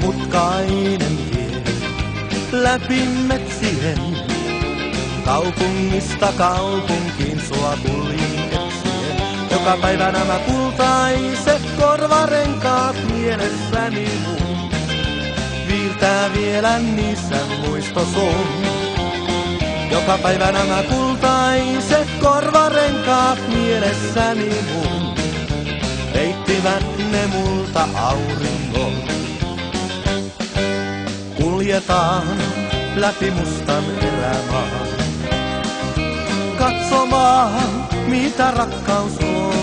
Mutkainen tie läpi metsien, kaupungista kaupunkiin sua kuljin etsien. Joka päivä nämä kultaiset korvarenkaat mielessäni mun, viiltää vielä niissä muistos on. Joka päivä nämä kultaiset korvarenkaat mielessäni mun, peittivät ne multa auringon. Kuljetaan läpi mustan erämaan, katsomaan mitä rakkaus on.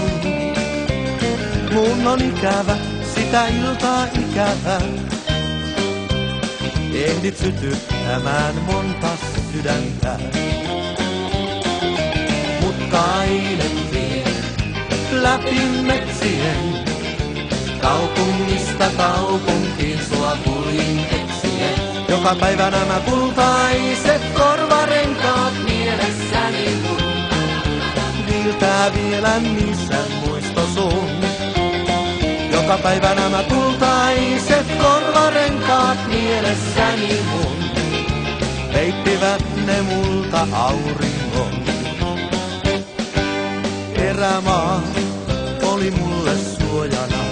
Mun on ikävä, sitä iltaa ikävä. Ehdit sytyttämään monta sydäntä. Mutkainen tie läpi metsien, kaupungista kaupunkiin sua kuljin etsien. Joka päivä nämä kultaiset korvarenkaat mielessäni mun, viiltää vielä niissä muistos on. Joka päivä nämä kultaiset korvarenkaat mielessäni mun, peittivät ne multa auringon. Erämaa oli mulle suojana,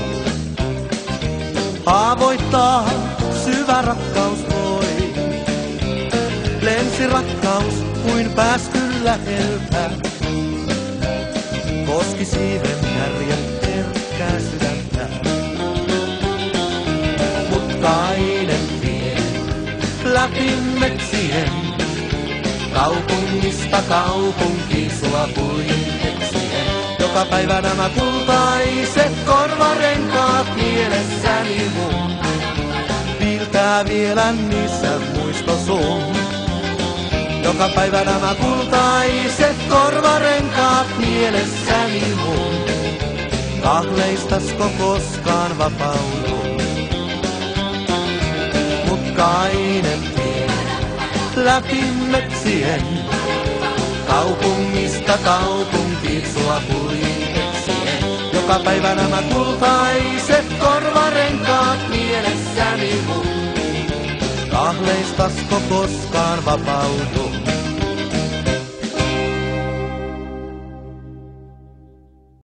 haavoittaa syvä rakkaus voi. Lensi rakkaus kuin pääskyn läheltä, koski siiven kärjet herkkää sydäntä. Mutkainen tie läpi metsien, kaupungista kaupunkiin sua kuljin etsien. Joka päivä nämä kultaiset korvarenkaat mielessäni mun, viiltää vielä niissä muistos on. Joka päivä nämä kultaiset korvarenkaat mielessäni mun, kahleistasko koskaan vapaudun. Mutkainen tie läpi metsien, kaupungista kaupunkiin sua kuljin etsien. Joka päivä nämä kultaiset korvarenkaat mielessäni mun, kahleistasko koskaan vapaudun.